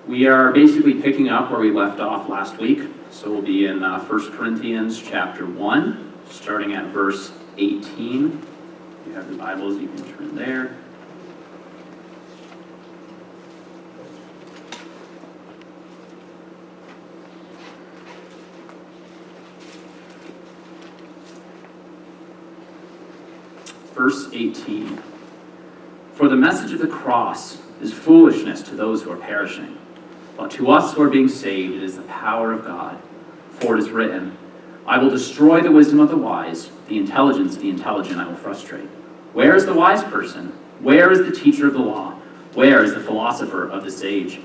We are basically picking up where we left off last week. So we'll be in 1 Corinthians chapter 1, starting at verse 18. If you have the Bibles, you can turn there. Verse 18. For the message of the cross is foolishness to those who are perishing, but to us who are being saved it is the power of God. For it is written, I will destroy the wisdom of the wise, the intelligence of the intelligent I will frustrate. Where is the wise person? Where is the teacher of the law? Where is the philosopher of this age?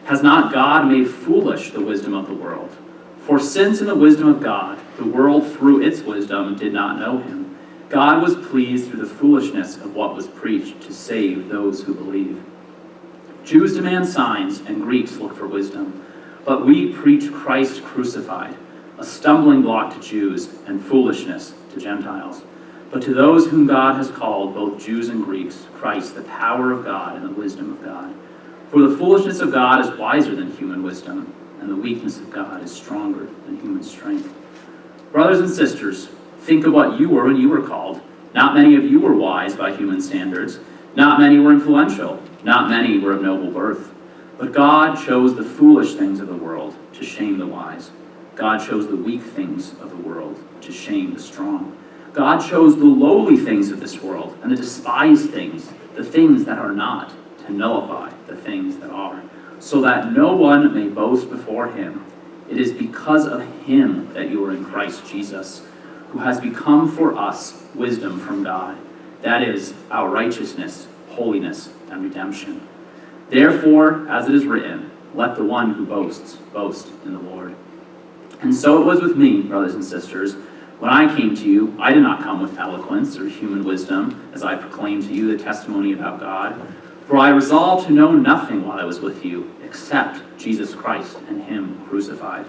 Has not God made foolish the wisdom of the world? For since in the wisdom of God, the world through its wisdom did not know him, God was pleased through the foolishness of what was preached to save those who believe. Jews demand signs and Greeks look for wisdom, but we preach Christ crucified, a stumbling block to Jews and foolishness to Gentiles. But to those whom God has called, both Jews and Greeks, Christ, the power of God and the wisdom of God. For the foolishness of God is wiser than human wisdom, and the weakness of God is stronger than human strength. Brothers and sisters, think of what you were when you were called. Not many of you were wise by human standards. Not many were influential. Not many were of noble birth. But God chose the foolish things of the world to shame the wise. God chose the weak things of the world to shame the strong. God chose the lowly things of this world and the despised things, the things that are not, to nullify the things that are, so that no one may boast before him. It is because of him that you are in Christ Jesus, who has become for us wisdom from God. That is our righteousness, holiness, and redemption. Therefore, as it is written, let the one who boasts, boast in the Lord. And so it was with me, brothers and sisters. When I came to you, I did not come with eloquence or human wisdom, as I proclaimed to you the testimony about God. For I resolved to know nothing while I was with you, except Jesus Christ and him crucified.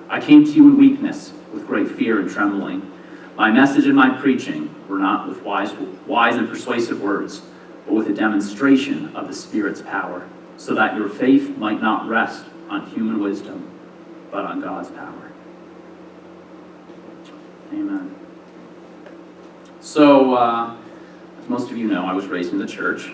I came to you in weakness, with great fear and trembling. My message and my preaching were not with wise and persuasive words, but with a demonstration of the Spirit's power, so that your faith might not rest on human wisdom, but on God's power. Amen. So, as most of you know, I was raised in the church.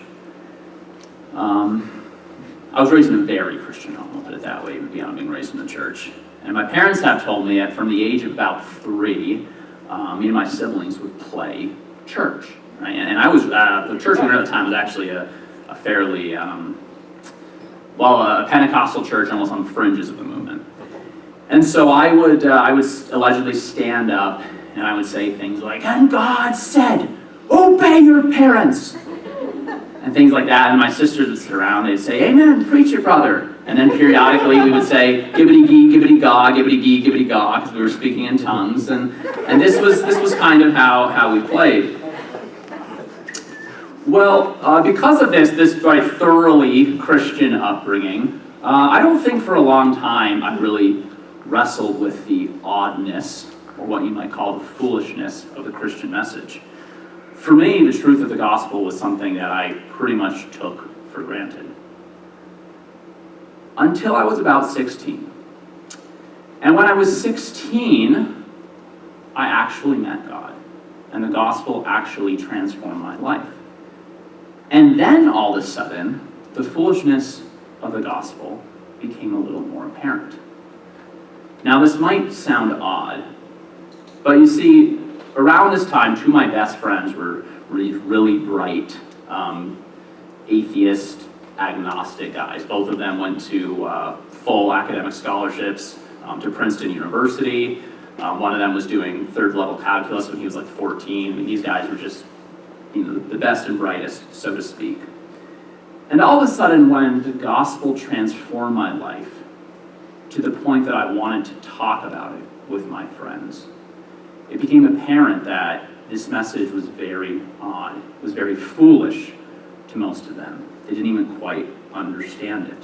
I was raised in a very Christian home, I'll put it that way, beyond being raised in the church. And my parents have told me that from the age of about 3, me and my siblings would play church. Right? And I was, the church we were at the time was actually a fairly, a Pentecostal church almost on the fringes of the movement. And so I would allegedly stand up and I would say things like, and God said, obey your parents. And things like that. And my sisters would sit around, they'd say, amen, preach it, brother. And then periodically we would say, gibbity-gee, gibbity-gaw, gibbity-gee, gibbity-gaw, because we were speaking in tongues. And this was kind of how we played. Well, because of this very thoroughly Christian upbringing, I don't think for a long time I really wrestled with the oddness, or what you might call the foolishness of the Christian message. For me, the truth of the gospel was something that I pretty much took for granted. Until I was about 16. And when I was 16, I actually met God. And the gospel actually transformed my life. And then all of a sudden, the foolishness of the gospel became a little more apparent. Now this might sound odd, but you see, around this time, 2 of my best friends were really bright, atheist, agnostic guys. Both of them went to full academic scholarships to Princeton University. One of them was doing 3rd level calculus when he was like 14. I mean, these guys were just, the best and brightest, so to speak. And all of a sudden, when the gospel transformed my life to the point that I wanted to talk about it with my friends, it became apparent that this message was very odd, was very foolish to most of them. They didn't even quite understand it.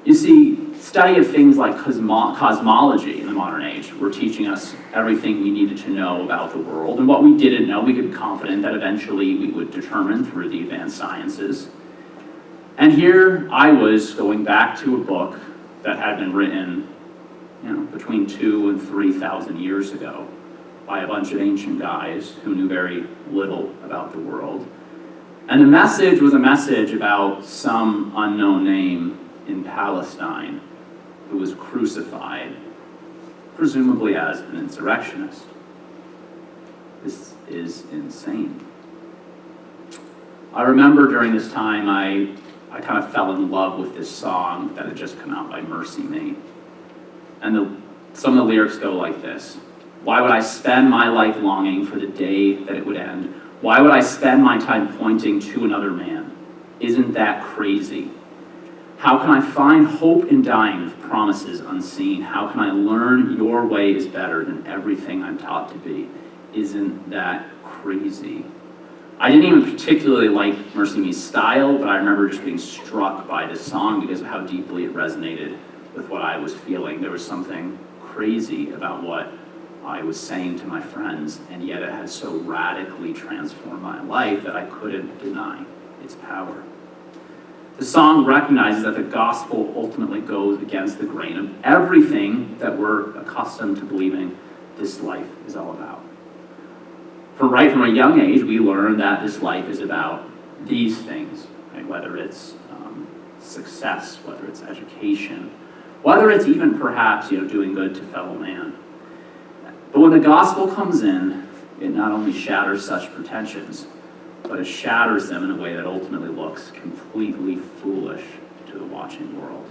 You see, study of things like cosmology in the modern age were teaching us everything we needed to know about the world, and what we didn't know, we could be confident that eventually we would determine through the advanced sciences. And here I was going back to a book that had been written, between 2,000 and 3,000 years ago by a bunch of ancient guys who knew very little about the world. And the message was a message about some unknown name in Palestine who was crucified, presumably as an insurrectionist. This is insane. I remember during this time I kind of fell in love with this song that had just come out by Mercy Me. And some of the lyrics go like this: why would I spend my life longing for the day that it would end? Why would I spend my time pointing to another man? Isn't that crazy? How can I find hope in dying with promises unseen? How can I learn your way is better than everything I'm taught to be? Isn't that crazy? I didn't even particularly like Mercy Me's style, but I remember just being struck by this song because of how deeply it resonated with what I was feeling. There was something crazy about what I was saying to my friends, and yet it had so radically transformed my life that I couldn't deny its power. The song recognizes that the gospel ultimately goes against the grain of everything that we're accustomed to believing this life is all about. Right from a young age, we learn that this life is about these things, right? Whether it's success, whether it's education, whether it's even perhaps doing good to fellow man. But when the gospel comes in, it not only shatters such pretensions, but it shatters them in a way that ultimately looks completely foolish to the watching world.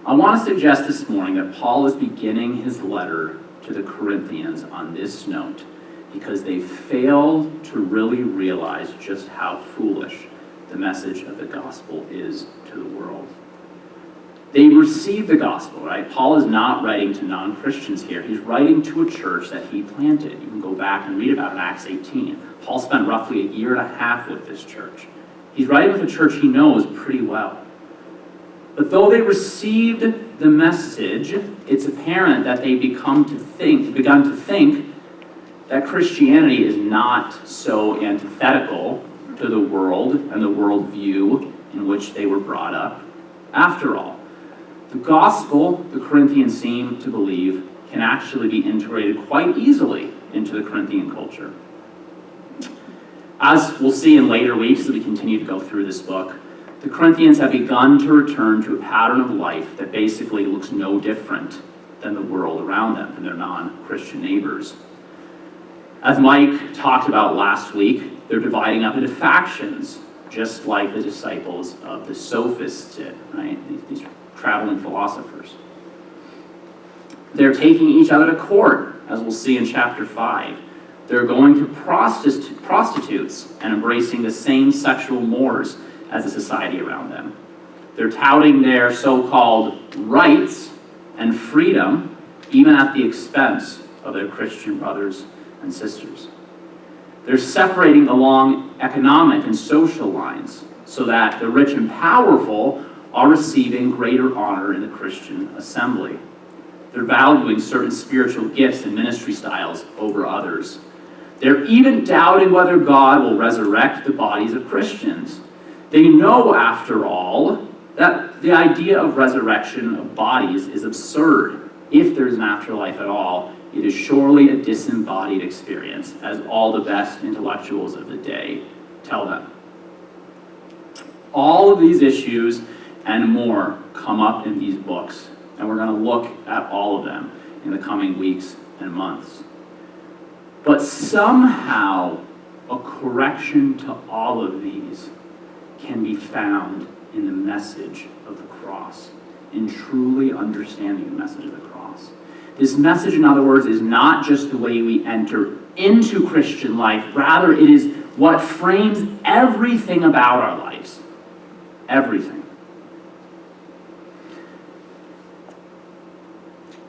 I want to suggest this morning that Paul is beginning his letter to the Corinthians on this note because they failed to really realize just how foolish the message of the gospel is to the world. They received the gospel, right? Paul is not writing to non-Christians here. He's writing to a church that he planted. You can go back and read about it in Acts 18. Paul spent roughly 1.5 years with this church. He's writing with a church he knows pretty well. But though they received the message, it's apparent that they begun to think that Christianity is not so antithetical to the world and the worldview in which they were brought up. After all, the gospel, the Corinthians seem to believe, can actually be integrated quite easily into the Corinthian culture. As we'll see in later weeks as we continue to go through this book, the Corinthians have begun to return to a pattern of life that basically looks no different than the world around them, than their non-Christian neighbors. As Mike talked about last week, they're dividing up into factions, just like the disciples of the sophists did, right? These traveling philosophers. They're taking each other to court, as we'll see in chapter 5. They're going to prostitutes and embracing the same sexual mores as the society around them. They're touting their so-called rights and freedom, even at the expense of their Christian brothers and sisters. They're separating along economic and social lines so that the rich and powerful are receiving greater honor in the Christian assembly. They're valuing certain spiritual gifts and ministry styles over others. They're even doubting whether God will resurrect the bodies of Christians. They know, after all, that the idea of resurrection of bodies is absurd. If there's an afterlife at all, it is surely a disembodied experience, as all the best intellectuals of the day tell them. All of these issues and more come up in these books, and we're going to look at all of them in the coming weeks and months. But somehow, a correction to all of these can be found in the message of the cross, in truly understanding the message of the cross. This message, in other words, is not just the way we enter into Christian life. Rather, it is what frames everything about our lives. Everything.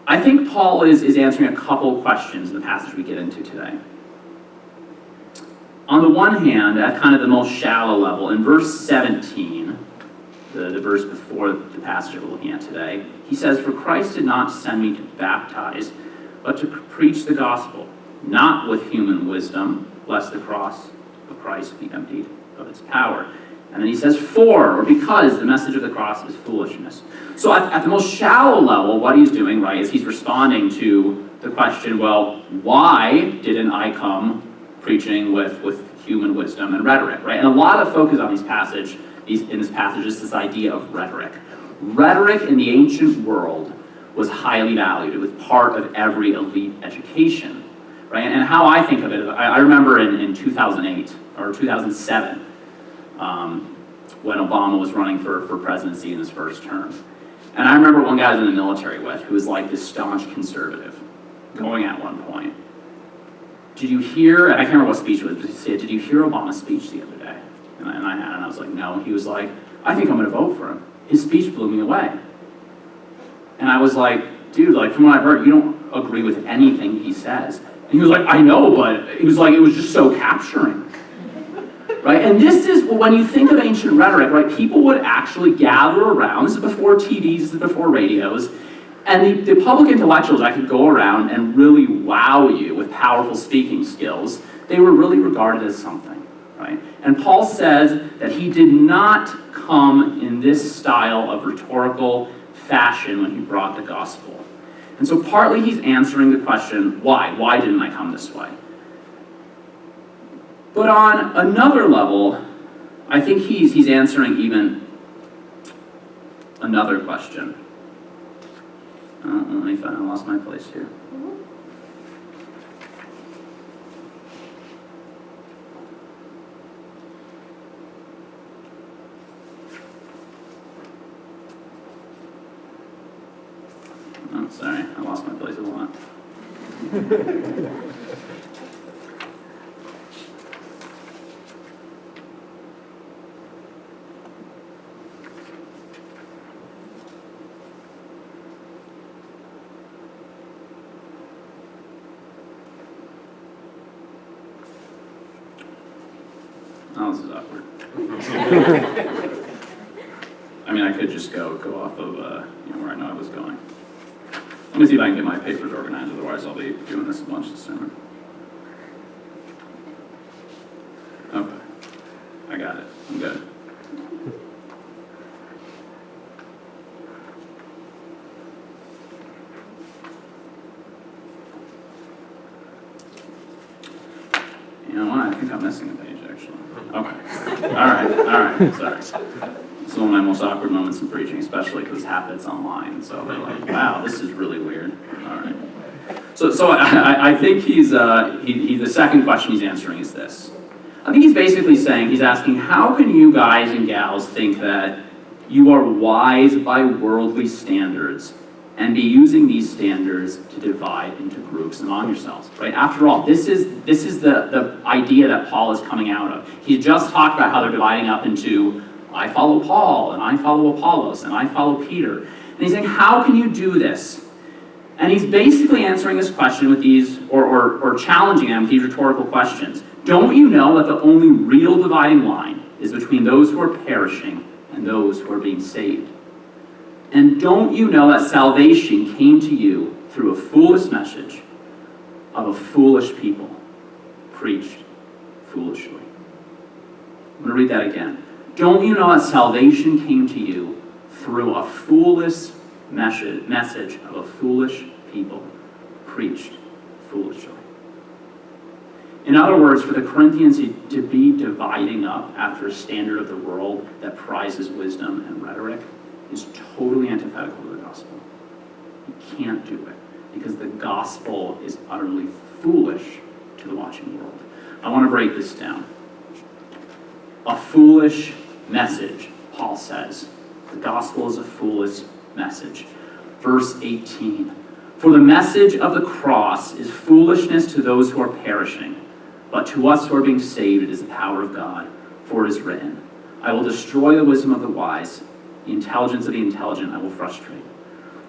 I think Paul is answering a couple of questions in the passage we get into today. On the one hand, at kind of the most shallow level, in verse 17, the verse before the passage we're looking at today, he says, "For Christ did not send me to baptize, but to preach the gospel, not with human wisdom, lest the cross of Christ be emptied of its power." And then he says for, or because the message of the cross is foolishness. So at the most shallow level, what he's doing, right, is he's responding to the question, well, why didn't I come preaching with human wisdom and rhetoric, right? And a lot of focus on in this passage is this idea of rhetoric. Rhetoric in the ancient world was highly valued. It was part of every elite education, right? And how I think of it, I remember in 2008 or 2007, when Obama was running for presidency in his first term. And I remember one guy I was in the military with who was like this staunch conservative, going at one point, did you hear, and I can't remember what speech it was, but he said, did you hear Obama's speech the other day? And I was like, no. He was like, I think I'm going to vote for him. His speech blew me away. And I was like, dude, like from what I've heard, you don't agree with anything he says. And he was like, I know, but he was like, it was just so capturing. Right? And this is, when you think of ancient rhetoric, right, people would actually gather around, this is before TVs, this is before radios, and the public intellectuals that could go around and really wow you with powerful speaking skills, they were really regarded as something, right? And Paul says that he did not come in this style of rhetorical fashion when he brought the gospel. And so partly he's answering the question, why? Why didn't I come this way? But on another level, I think he's answering even another question. Let me find, I lost my place here. Oh, sorry, I lost my place a lot. Oh, this is awkward. I mean, I could just go off of where I know I was going. Let me see if I can get my papers organized, otherwise I'll be doing this a bunch this summer. Okay, I got it. I'm good. You know what? I think I'm missing a page, actually. Okay. All right. Sorry. It's one of my most awkward moments in preaching, especially because half it's online. So they're like, wow, this is really weird. All right. So I think the second question he's answering is this. I think he's basically saying, he's asking, how can you guys and gals think that you are wise by worldly standards and be using these standards to divide into groups among yourselves, right? After all, this is the idea that Paul is coming out of. He just talked about how they're dividing up into, I follow Paul, and I follow Apollos, and I follow Peter. And he's saying, how can you do this? And he's basically answering this question with these, or challenging them with these rhetorical questions. Don't you know that the only real dividing line is between those who are perishing and those who are being saved? And don't you know that salvation came to you through a foolish message of a foolish people, preached foolishly? I'm going to read that again. Don't you know that salvation came to you through a foolish message of a foolish people, preached foolishly? In other words, for the Corinthians to be dividing up after a standard of the world that prizes wisdom and rhetoric is totally antithetical to the gospel. You can't do it because the gospel is utterly foolish to the watching world. I want to break this down. A foolish message, Paul says. The gospel is a foolish message. Verse 18. For the message of the cross is foolishness to those who are perishing, but to us who are being saved it is the power of God. For it is written, I will destroy the wisdom of the wise, the intelligence of the intelligent I will frustrate.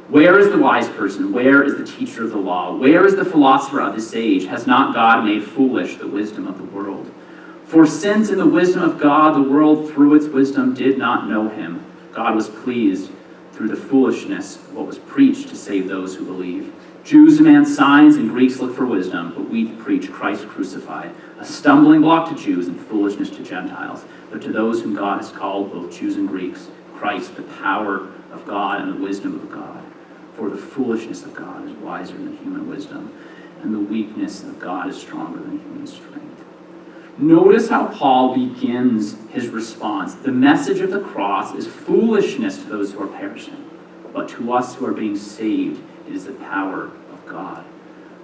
Where is the wise person? Where is the teacher of the law? Where is the philosopher of this age? Has not God made foolish the wisdom of the world? For since in the wisdom of God the world through its wisdom did not know him, God was pleased through the foolishness of what was preached to save those who believe. Jews demand signs and Greeks look for wisdom, but we preach Christ crucified, a stumbling block to Jews and foolishness to Gentiles. But to those whom God has called, both Jews and Greeks, Christ, the power of God and the wisdom of God. For the foolishness of God is wiser than human wisdom, and the weakness of God is stronger than human strength. Notice how Paul begins his response. The message of the cross is foolishness to those who are perishing, but to us who are being saved, it is the power of God.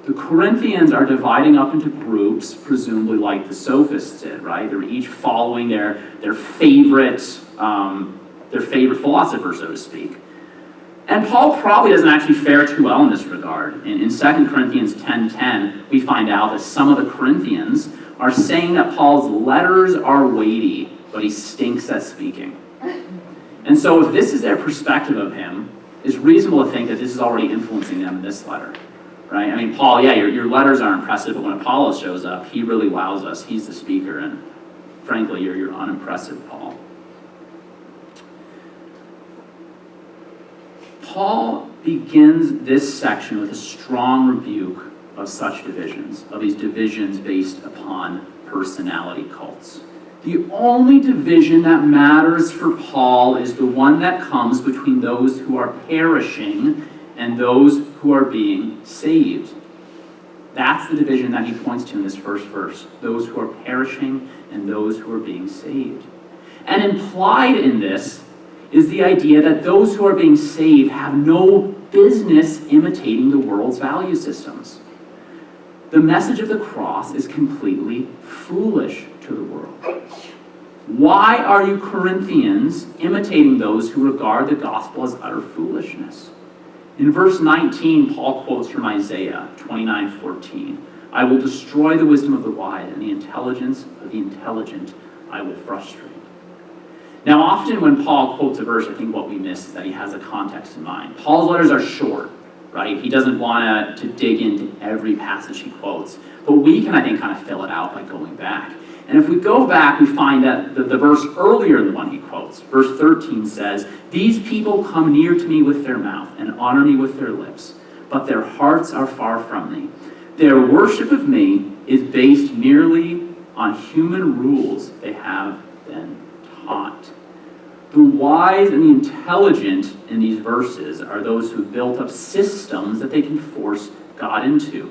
The Corinthians are dividing up into groups, presumably like the sophists did, right? They're each following their favorite philosopher, so to speak. And Paul probably doesn't actually fare too well in this regard. In 2 Corinthians 10:10, we find out that some of the Corinthians are saying that Paul's letters are weighty, but he stinks at speaking. And so if this is their perspective of him, it's reasonable to think that this is already influencing them in this letter. Right? I mean, Paul, yeah, your letters are impressive, but when Apollos shows up, he really wows us. He's the speaker, and frankly, you're unimpressive, Paul. Paul begins this section with a strong rebuke of such divisions, of these divisions based upon personality cults. The only division that matters for Paul is the one that comes between those who are perishing and those who are being saved. That's the division that he points to in this first verse. Those who are perishing and those who are being saved. And implied in this is the idea that those who are being saved have no business imitating the world's value systems. The message of the cross is completely foolish to the world. Why are you Corinthians imitating those who regard the gospel as utter foolishness? In verse 19, Paul quotes from Isaiah 29:14. I will destroy the wisdom of the wise, and the intelligence of the intelligent I will frustrate. Now, often when Paul quotes a verse, I think what we miss is that he has a context in mind. Paul's letters are short, right? He doesn't want to dig into every passage he quotes. But we can, I think, kind of fill it out by going back. And if we go back, we find that the verse earlier than the one he quotes, verse 13 says, these people come near to me with their mouth and honor me with their lips, but their hearts are far from me. Their worship of me is based merely on human rules they have been taught. The wise and the intelligent in these verses are those who built up systems that they can force God into.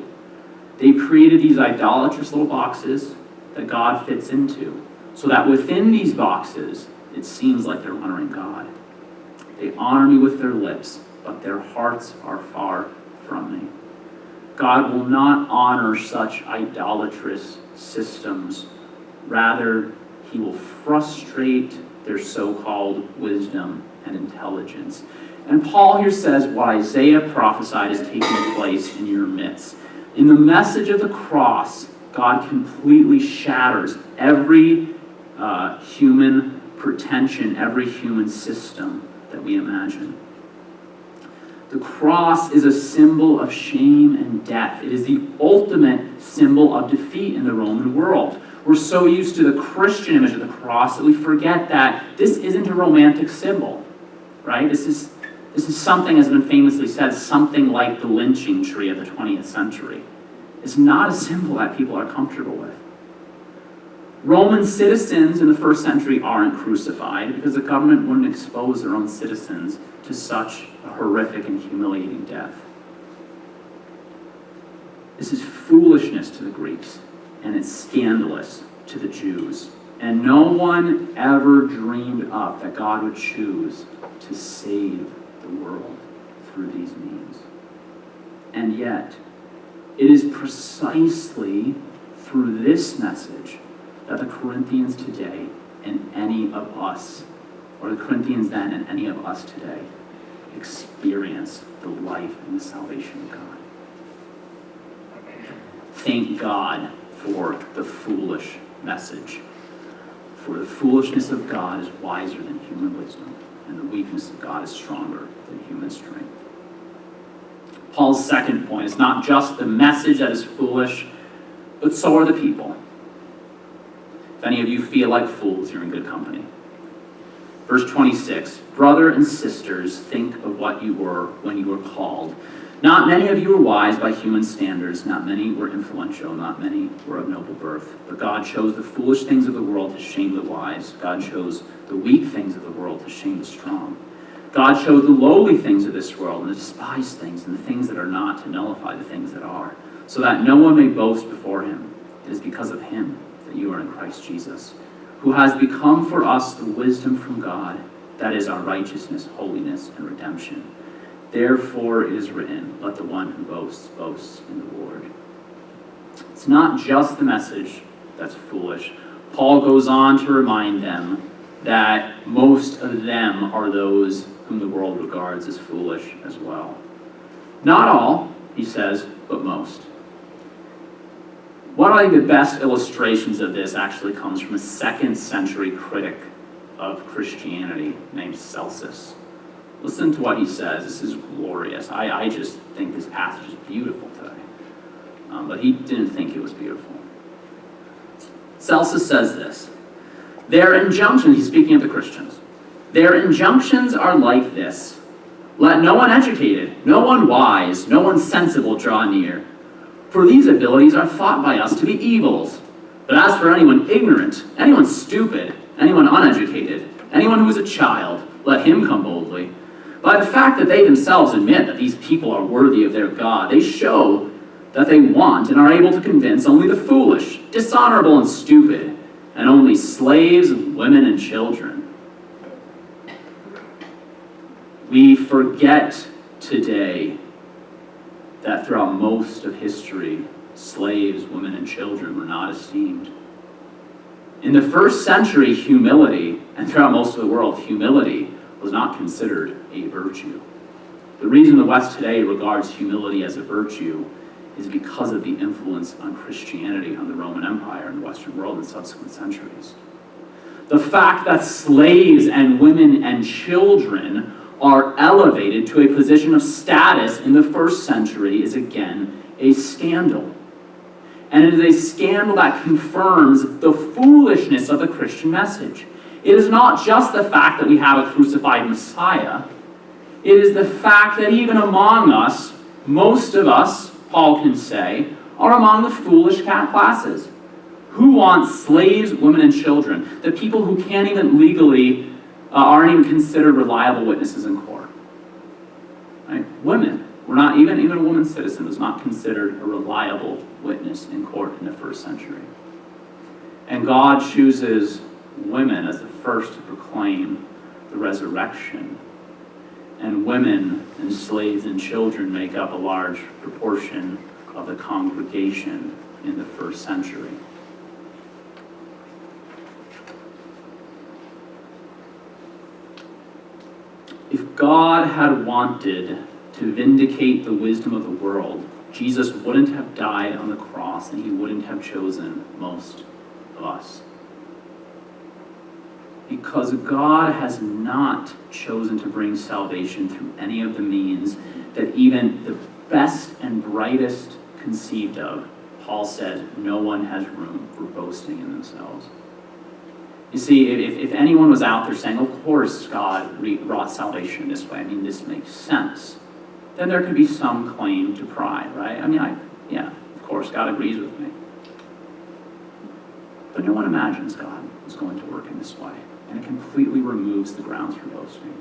They've created these idolatrous little boxes that God fits into, so that within these boxes, it seems like they're honoring God. They honor me with their lips, but their hearts are far from me. God will not honor such idolatrous systems. Rather, he will frustrate their so-called wisdom and intelligence. And Paul here says what Isaiah prophesied is taking place in your midst. In the message of the cross, God completely shatters every human pretension, every human system that we imagine. The cross is a symbol of shame and death. It is the ultimate symbol of defeat in the Roman world. We're so used to the Christian image of the cross that we forget that this isn't a romantic symbol, right? This is something, as has been famously said, something like the lynching tree of the 20th century. It's not a symbol that people are comfortable with. Roman citizens in the first century aren't crucified because the government wouldn't expose their own citizens to such a horrific and humiliating death. This is foolishness to the Greeks, and it's scandalous to the Jews. And no one ever dreamed up that God would choose to save the world through these means. And yet, it is precisely through this message that the Corinthians today and any of us, or the Corinthians then and any of us today, experience the life and the salvation of God. Thank God for the foolish message. For the foolishness of God is wiser than human wisdom, and the weakness of God is stronger than human strength. Paul's second point is not just the message that is foolish, but so are the people. If any of you feel like fools, you're in good company. Verse 26, brother and sisters, think of what you were when you were called. Not many of you were wise by human standards, not many were influential, not many were of noble birth. But God chose the foolish things of the world to shame the wise. God chose the weak things of the world to shame the strong. God chose the lowly things of this world and the despised things and the things that are not to nullify the things that are, so that no one may boast before him. It is because of him that you are in Christ Jesus, who has become for us the wisdom from God, that is our righteousness, holiness, and redemption. Therefore it is written, let the one who boasts, boast in the Lord. It's not just the message that's foolish. Paul goes on to remind them that most of them are those whom the world regards as foolish as well. Not all, he says, but most. One of the best illustrations of this actually comes from a 2nd century critic of Christianity named Celsus. Listen to what he says. This is glorious. I just think this passage is beautiful today. But he didn't think it was beautiful. Celsus says this. Their injunctions, he's speaking of the Christians, their injunctions are like this. Let no one educated, no one wise, no one sensible draw near. For these abilities are thought by us to be evils. But as for anyone ignorant, anyone stupid, anyone uneducated, anyone who is a child, let him come boldly. By the fact that they themselves admit that these people are worthy of their God, they show that they want and are able to convince only the foolish, dishonorable, and stupid, and only slaves, women, and children. We forget today that throughout most of history, slaves, women, and children were not esteemed. In the 1st century, humility, and throughout most of the world, humility was not considered a virtue. The reason the West today regards humility as a virtue is because of the influence on Christianity on the Roman Empire and the Western world in subsequent centuries. The fact that slaves and women and children are elevated to a position of status in the 1st century is again a scandal. And it is a scandal that confirms the foolishness of the Christian message. It is not just the fact that we have a crucified Messiah. It is the fact that even among us, most of us, Paul can say, are among the foolish classes. Who wants slaves, women, and children? The people who can't even legally, aren't even considered reliable witnesses in court. Right? Women. We're not, even a woman citizen was not considered a reliable witness in court in the 1st century. And God chooses women as the first to proclaim the resurrection. And women and slaves and children make up a large proportion of the congregation in the 1st century. If God had wanted to vindicate the wisdom of the world, Jesus wouldn't have died on the cross and he wouldn't have chosen most of us. Because God has not chosen to bring salvation through any of the means that even the best and brightest conceived of. Paul said, no one has room for boasting in themselves. You see, if anyone was out there saying, of course God brought salvation this way, this makes sense, then there could be some claim to pride, right? Of course, God agrees with me. But no one imagines God is going to work in this way. And it completely removes the grounds for boasting.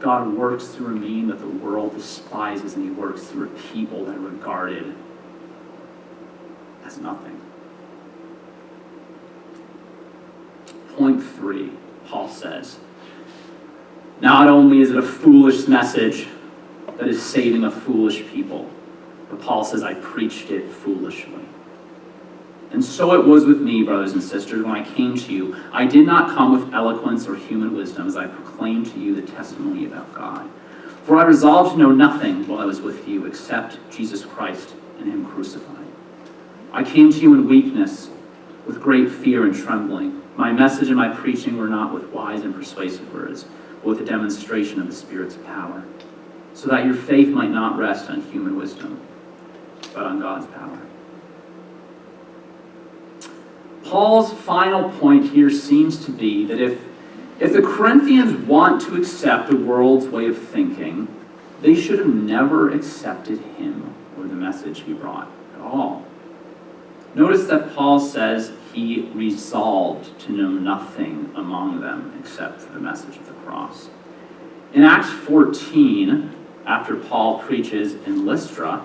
God works through a mean that the world despises, and he works through a people that are regarded as nothing. Point 3, Paul says, not only is it a foolish message that is saving a foolish people, but Paul says, I preached it foolishly. And so it was with me, brothers and sisters, when I came to you. I did not come with eloquence or human wisdom as I proclaimed to you the testimony about God. For I resolved to know nothing while I was with you except Jesus Christ and him crucified. I came to you in weakness, with great fear and trembling. My message and my preaching were not with wise and persuasive words, but with a demonstration of the Spirit's power, so that your faith might not rest on human wisdom, but on God's power. Paul's final point here seems to be that if the Corinthians want to accept the world's way of thinking, they should have never accepted him or the message he brought at all. Notice that Paul says he resolved to know nothing among them except for the message of the cross. In Acts 14, after Paul preaches in Lystra,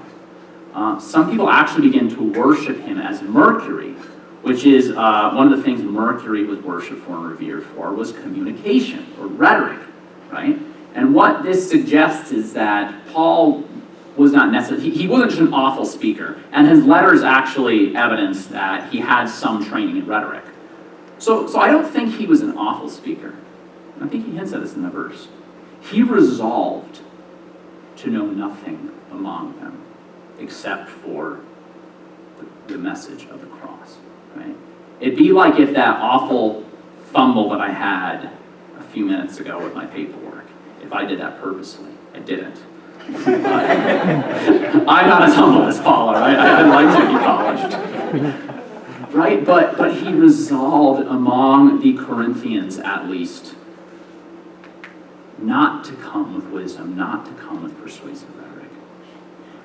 some people actually begin to worship him as Mercury, which is one of the things Mercury was worshipped for and revered for was communication or rhetoric, right? And what this suggests is that Paul was not necessarily, he wasn't just an awful speaker, and his letters actually evidence that he had some training in rhetoric. So I don't think he was an awful speaker. I think he hints at this in the verse. He resolved to know nothing among them except for the message of the cross, right? It'd be like if that awful fumble that I had a few minutes ago with my paperwork, if I did that purposely. I didn't. I'm not as humble as Paul, all right? I'd like to be polished. Right? But he resolved among the Corinthians, at least, not to come with wisdom, not to come with persuasive rhetoric.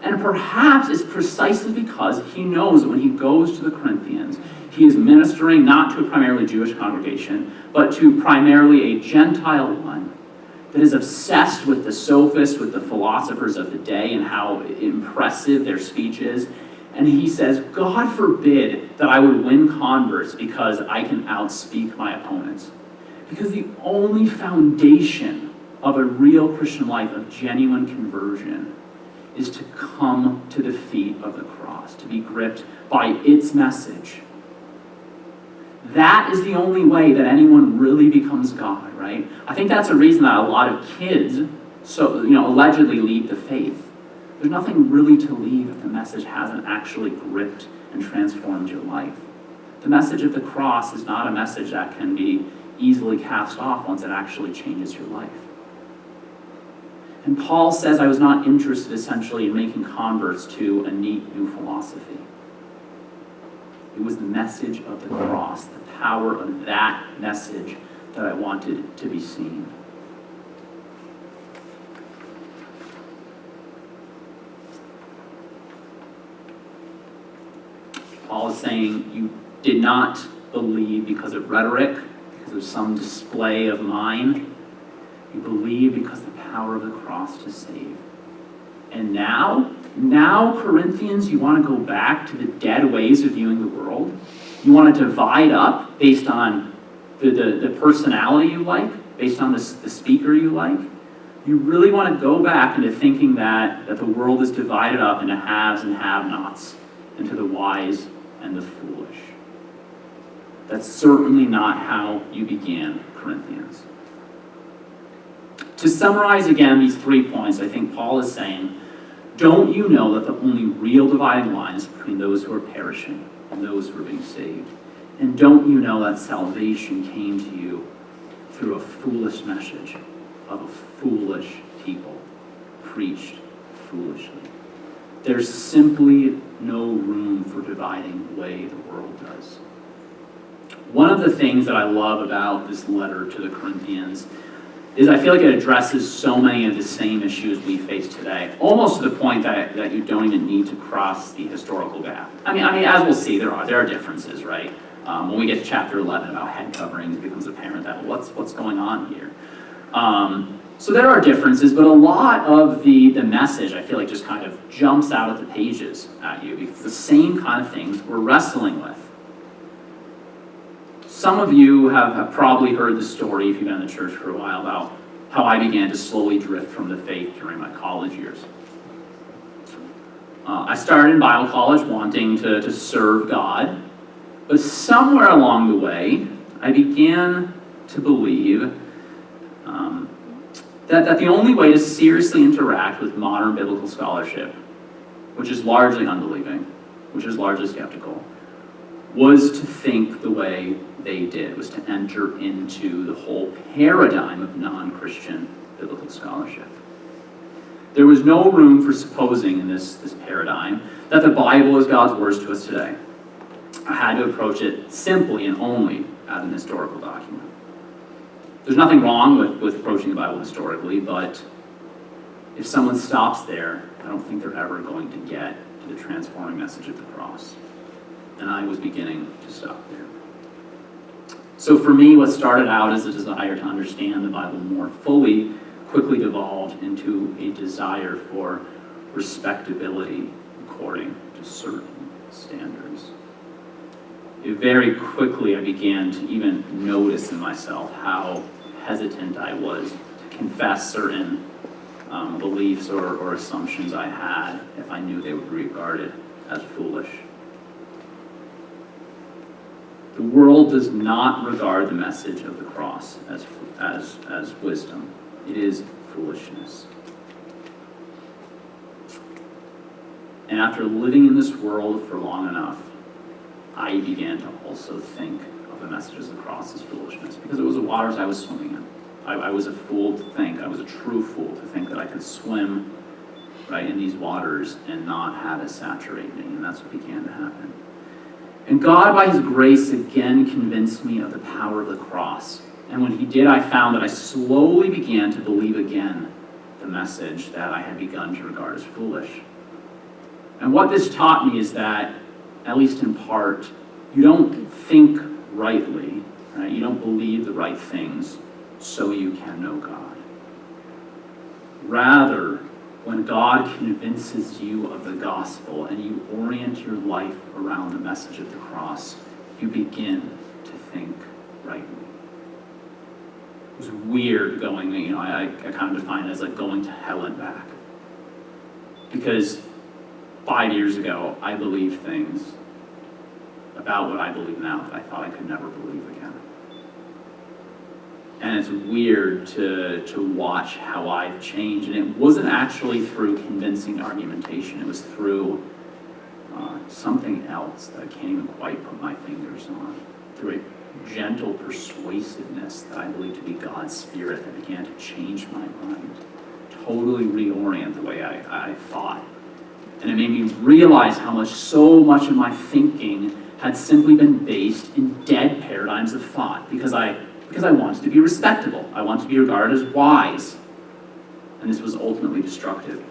And perhaps it's precisely because he knows that when he goes to the Corinthians, he is ministering not to a primarily Jewish congregation, but to primarily a Gentile one that is obsessed with the sophists, with the philosophers of the day and how impressive their speech is. And he says, God forbid that I would win converts because I can outspeak my opponents. Because the only foundation of a real Christian life, of genuine conversion, is to come to the feet of the cross, to be gripped by its message. That is the only way that anyone really becomes God, right? I think that's a reason that a lot of kids allegedly leave the faith. There's nothing really to leave if the message hasn't actually gripped and transformed your life. The message of the cross is not a message that can be easily cast off once it actually changes your life. And Paul says, I was not interested essentially in making converts to a neat new philosophy. It was the message of the cross, the power of that message that I wanted to be seen. Paul is saying you did not believe because of rhetoric, because of some display of mine. You believe because of the power of the cross to save. And now, Corinthians, you want to go back to the dead ways of viewing the world? You want to divide up based on the personality you like, based on the speaker you like? You really want to go back into thinking that the world is divided up into haves and have-nots, into the wise and the foolish. That's certainly not how you began Corinthians. To summarize again these 3 points, I think Paul is saying, don't you know that the only real dividing line is between those who are perishing and those who are being saved? And don't you know that salvation came to you through a foolish message of a foolish people, preached foolishly? There's simply no room for dividing the way the world does. One of the things that I love about this letter to the Corinthians is I feel like it addresses so many of the same issues we face today, almost to the point that you don't even need to cross the historical gap. I mean, as we'll see, there are differences, right? When we get to chapter 11 about head coverings, it becomes apparent that what's going on here. So there are differences, but a lot of the message, I feel like, just kind of jumps out of the pages at you, because the same kind of things we're wrestling with. Some of you have probably heard the story, if you've been in the church for a while, about how I began to slowly drift from the faith during my college years. I started in Bible college wanting to serve God, but somewhere along the way, I began to believe that the only way to seriously interact with modern biblical scholarship, which is largely unbelieving, which is largely skeptical, was to think the way they did, was to enter into the whole paradigm of non-Christian biblical scholarship. There was no room for supposing in this paradigm that the Bible is God's words to us today. I had to approach it simply and only as an historical document. There's nothing wrong with approaching the Bible historically, but if someone stops there, I don't think they're ever going to get to the transforming message of the cross. And I was beginning to stop there. So for me, what started out as a desire to understand the Bible more fully quickly devolved into a desire for respectability according to certain standards. Very quickly, I began to even notice in myself how hesitant I was to confess certain beliefs or assumptions I had if I knew they would be regarded as foolish. The world does not regard the message of the cross as wisdom. It is foolishness. And after living in this world for long enough, I began to also think of the message of the cross as foolishness, because it was the waters I was swimming in. I was a fool to think, I was a true fool to think that I could swim right in these waters and not have it saturate me, and that's what began to happen. And God, by his grace, again convinced me of the power of the cross. And when he did, I found that I slowly began to believe again the message that I had begun to regard as foolish. And what this taught me is that, at least in part, you don't think rightly, right? You don't believe the right things so you can know God. Rather, when God convinces you of the gospel and you orient your life around the message of the cross, you begin to think rightly. It was weird going, I kind of define it as like going to hell and back. Because 5 years ago, I believed things about what I believe now that I thought I could never believe again. And it's weird to watch how I've changed. And it wasn't actually through convincing argumentation. It was through something else that I can't even quite put my fingers on. Through a gentle persuasiveness that I believe to be God's Spirit that began to change my mind. Totally reorient the way I thought. And it made me realize how so much of my thinking had simply been based in dead paradigms of thought because I wanted to be respectable. I wanted to be regarded as wise. And this was ultimately destructive.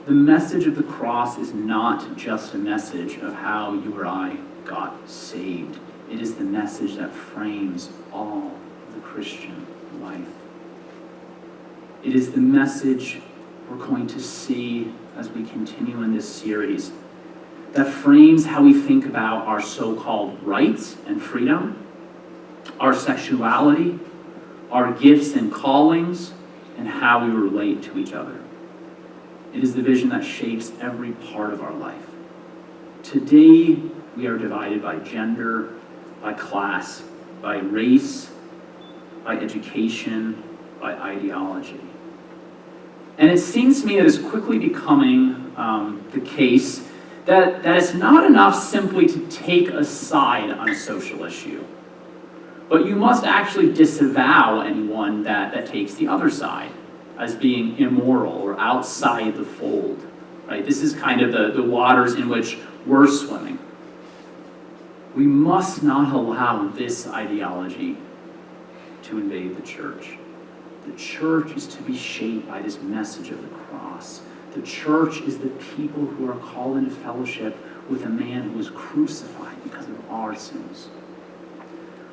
The message of the cross is not just a message of how you or I got saved. It is the message that frames all of the Christian life. It is the message we're going to see as we continue in this series that frames how we think about our so-called rights and freedom, our sexuality, our gifts and callings, and how we relate to each other. It is the vision that shapes every part of our life. Today, we are divided by gender, by class, by race, by education, by ideology. And it seems to me that it's quickly becoming the case that it's not enough simply to take a side on a social issue, but you must actually disavow anyone that takes the other side as being immoral or outside the fold. Right? This is kind of the waters in which we're swimming. We must not allow this ideology to invade the church. The church is to be shaped by this message of the cross. The church is the people who are called into fellowship with a man who was crucified because of our sins.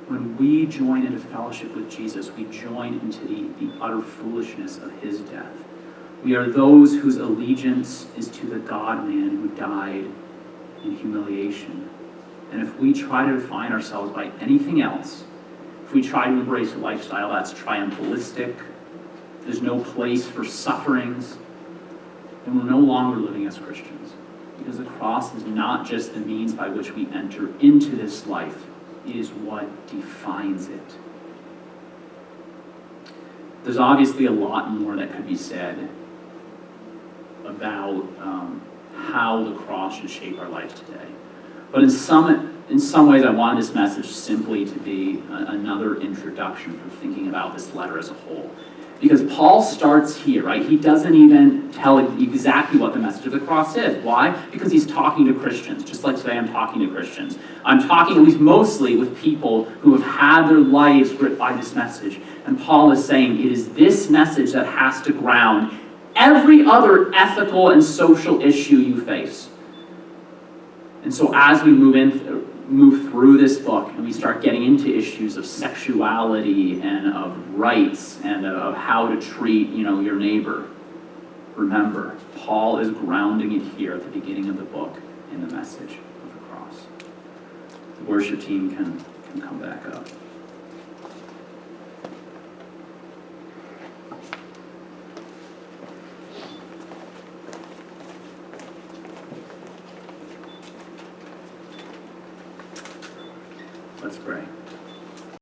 When we join into fellowship with Jesus, we join into the utter foolishness of his death. We are those whose allegiance is to the God-man who died in humiliation. And if we try to define ourselves by anything else, if we try to embrace a lifestyle that's triumphalistic, there's no place for sufferings, then we're no longer living as Christians. Because the cross is not just the means by which we enter into this life, it is what defines it. There's obviously a lot more that could be said about how the cross should shape our life today. But in some ways, I wanted this message simply to be another introduction for thinking about this letter as a whole. Because Paul starts here, right? He doesn't even tell exactly what the message of the cross is. Why? Because he's talking to Christians, just like today I'm talking to Christians. I'm talking, at least mostly, with people who have had their lives gripped by this message. And Paul is saying it is this message that has to ground every other ethical and social issue you face. And so as we move through this book and we start getting into issues of sexuality and of rights and of how to treat, your neighbor, remember, Paul is grounding it here at the beginning of the book in the message of the cross. The worship team can come back up. Let's pray.